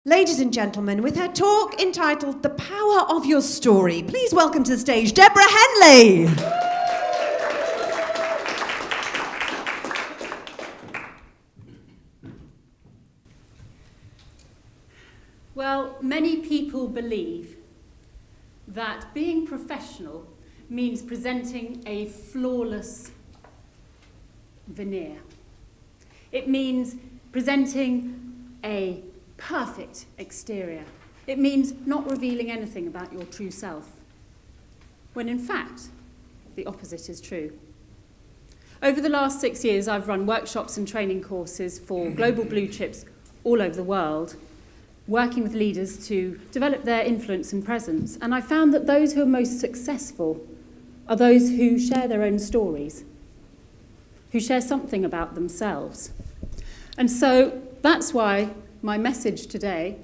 Ladies and gentlemen, with her talk entitled The Power of Your Story, please welcome to the stage Deborah Henley. Well, many people believe that being professional means presenting a flawless veneer. It means presenting a perfect exterior. It means not revealing anything about your true self, when in fact, the opposite is true. Over the last 6 years, I've run workshops and training courses for global blue chips all over the world, working with leaders to develop their influence and presence. And I found that those who are most successful are those who share their own stories, who share something about themselves. And so that's why my message today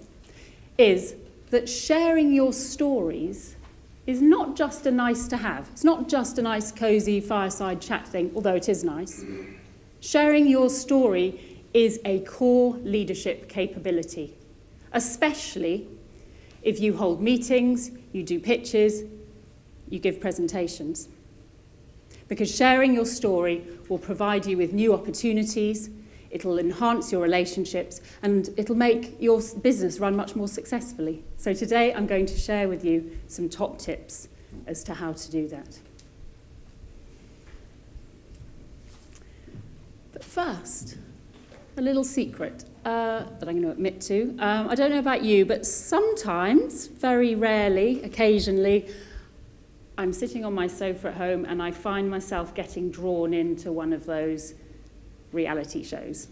is that sharing your stories is not just a nice to have. It's not just a nice, cosy fireside chat thing, although it is nice. Sharing your story is a core leadership capability, especially if you hold meetings, you do pitches, you give presentations. Because sharing your story will provide you with new opportunities, it'll enhance your relationships, and it'll make your business run much more successfully. So today I'm going to share with you some top tips as to how to do that. But first, a little secret that I'm going to admit to. I don't know about you, but sometimes, very rarely, occasionally, I'm sitting on my sofa at home and I find myself getting drawn into one of those reality shows.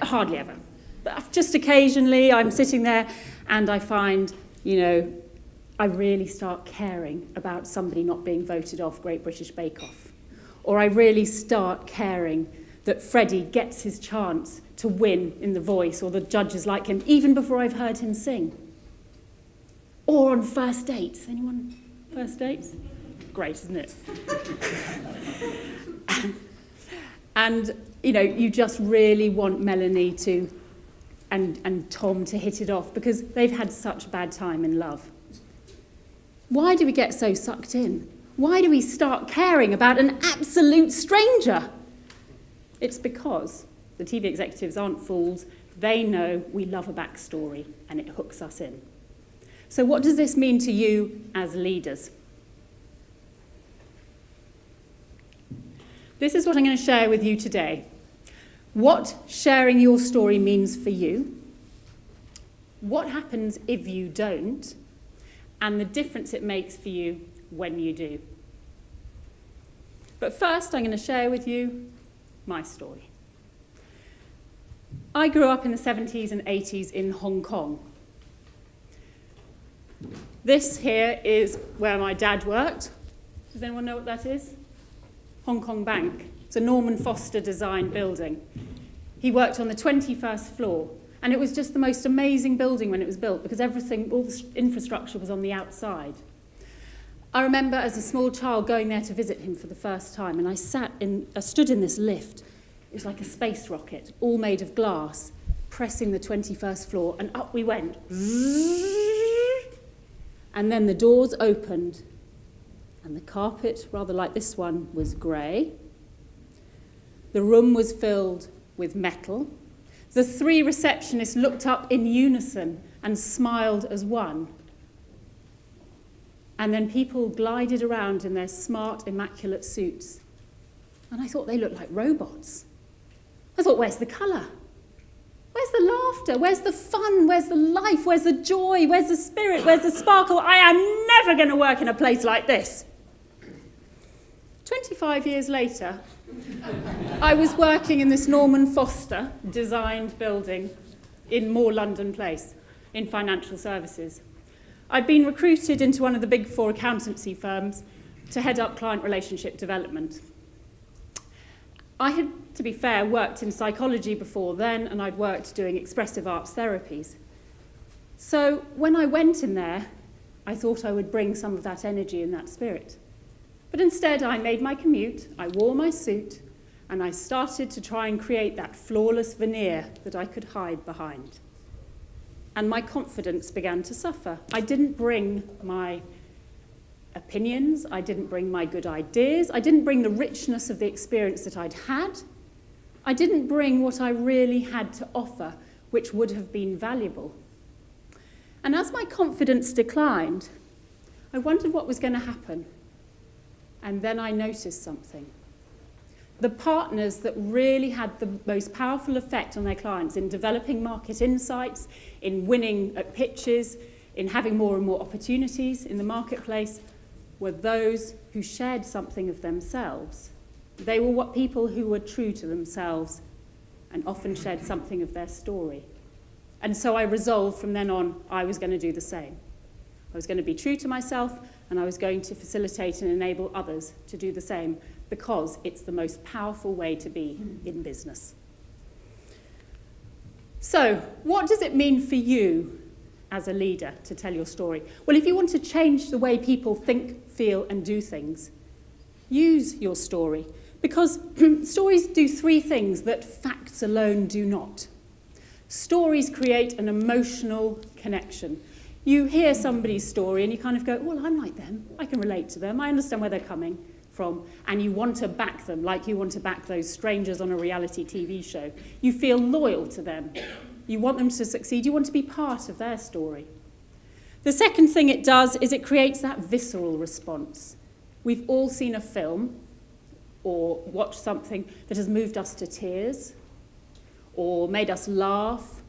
Hardly ever. But just occasionally I'm sitting there and I find, I really start caring about somebody not being voted off Great British Bake Off. Or I really start caring that Freddie gets his chance to win in The Voice, or the judges like him, even before I've heard him sing. Or on first dates. Anyone first dates? Great, isn't it? And, you just really want Melanie and Tom to hit it off because they've had such a bad time in love. Why do we get so sucked in? Why do we start caring about an absolute stranger? It's because the TV executives aren't fools. They know we love a backstory and it hooks us in. So what does this mean to you as leaders? This is what I'm going to share with you today. What sharing your story means for you, what happens if you don't, and the difference it makes for you when you do. But first, I'm going to share with you my story. I grew up in the 70s and 80s in Hong Kong. This here is where my dad worked. Does anyone know what that is? Hong Kong Bank. It's a Norman Foster designed building. He worked on the 21st floor, and it was just the most amazing building when it was built because everything, all the infrastructure was on the outside. I remember as a small child going there to visit him for the first time, and I stood in this lift. It was like a space rocket, all made of glass, pressing the 21st floor, and up we went. And then the doors opened, and the carpet, rather like this one, was grey. The room was filled with metal. The three receptionists looked up in unison and smiled as one. And then people glided around in their smart, immaculate suits. And I thought they looked like robots. I thought, where's the colour? Where's the laughter? Where's the fun? Where's the life? Where's the joy? Where's the spirit? Where's the sparkle? I am never going to work in a place like this. 25 years later, I was working in this Norman Foster designed building in Moore London Place in financial services. I'd been recruited into one of the big four accountancy firms to head up client relationship development. I had, to be fair, worked in psychology before then, and I'd worked doing expressive arts therapies. So when I went in there, I thought I would bring some of that energy and that spirit. But instead, I made my commute, I wore my suit, and I started to try and create that flawless veneer that I could hide behind. and my confidence began to suffer. I didn't bring my opinions, I didn't bring my good ideas, I didn't bring the richness of the experience that I'd had. I didn't bring what I really had to offer, which would have been valuable. And as my confidence declined, I wondered what was going to happen. And then I noticed something. The partners that really had the most powerful effect on their clients in developing market insights, in winning at pitches, in having more and more opportunities in the marketplace, were those who shared something of themselves. They were what people who were true to themselves and often shared something of their story. And so I resolved from then on I was going to do the same. I was going to be true to myself, and I was going to facilitate and enable others to do the same, because it's the most powerful way to be in business. So, what does it mean for you as a leader to tell your story? Well, if you want to change the way people think, feel, and do things, use your story. Because stories do three things that facts alone do not. Stories create an emotional connection. You hear somebody's story and you kind of go, well, I'm like them. I can relate to them. I understand where they're coming from. And you want to back them like you want to back those strangers on a reality TV show. You feel loyal to them. You want them to succeed. You want to be part of their story. The second thing it does is it creates that visceral response. We've all seen a film or watched something that has moved us to tears or made us laugh,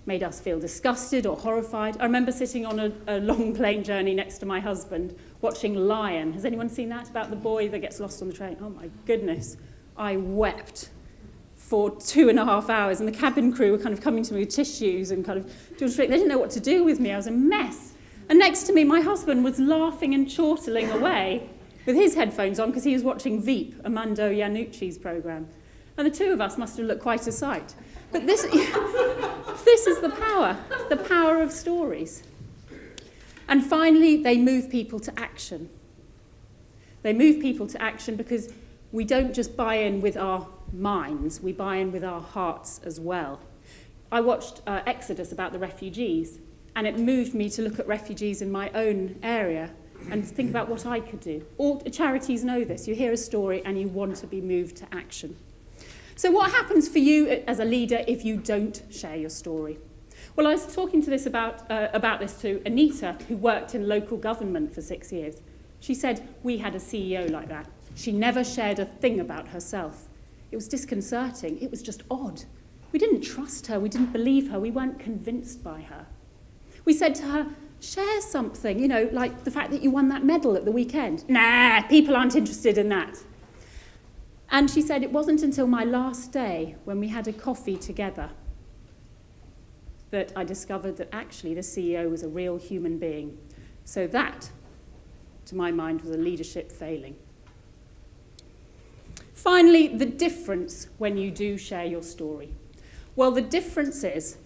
made us feel disgusted or horrified. I remember sitting on a long plane journey next to my husband watching Lion. Has anyone seen that, about the boy that gets lost on the train? Oh my goodness. I wept for 2.5 hours, and the cabin crew were kind of coming to me with tissues and kind of doing they didn't know what to do with me. I was a mess. And next to me, my husband was laughing and chortling away with his headphones on because he was watching Veep, Armando Iannucci's programme. And the two of us must have looked quite a sight. But this is the power of stories. And finally, they move people to action. They move people to action because we don't just buy in with our minds, we buy in with our hearts as well. I watched Exodus about the refugees, and it moved me to look at refugees in my own area and think about what I could do. All charities know this. You hear a story and you want to be moved to action. So what happens for you as a leader if you don't share your story? Well, I was talking to this about this to Anita, who worked in local government for 6 years. She said, we had a CEO like that. She never shared a thing about herself. It was disconcerting. It was just odd. We didn't trust her. We didn't believe her. We weren't convinced by her. We said to her, share something, like the fact that you won that medal at the weekend. Nah, people aren't interested in that. And she said, it wasn't until my last day when we had a coffee together that I discovered that actually the CEO was a real human being. So that, to my mind, was a leadership failing. Finally, the difference when you do share your story. Well, the difference is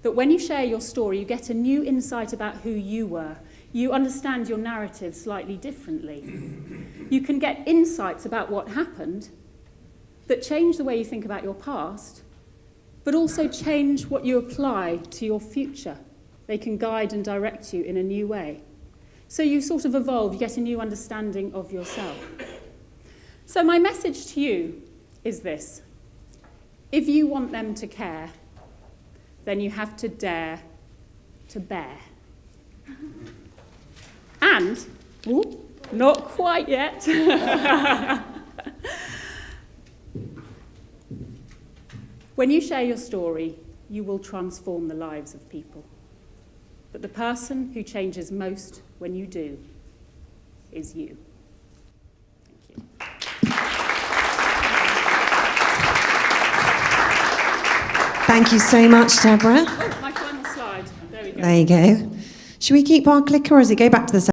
that when you share your story, you get a new insight about who you were. You understand your narrative slightly differently. You can get insights about what happened that change the way you think about your past, but also change what you apply to your future. They can guide and direct you in a new way. So you sort of evolve, you get a new understanding of yourself. So my message to you is this. If you want them to care, then you have to dare to bear. And, not quite yet. When you share your story, you will transform the lives of people. But the person who changes most when you do is you. Thank you. Thank you so much, Deborah. Oh, my final slide. There we go. There you go. Should we keep our clicker or does it go back to the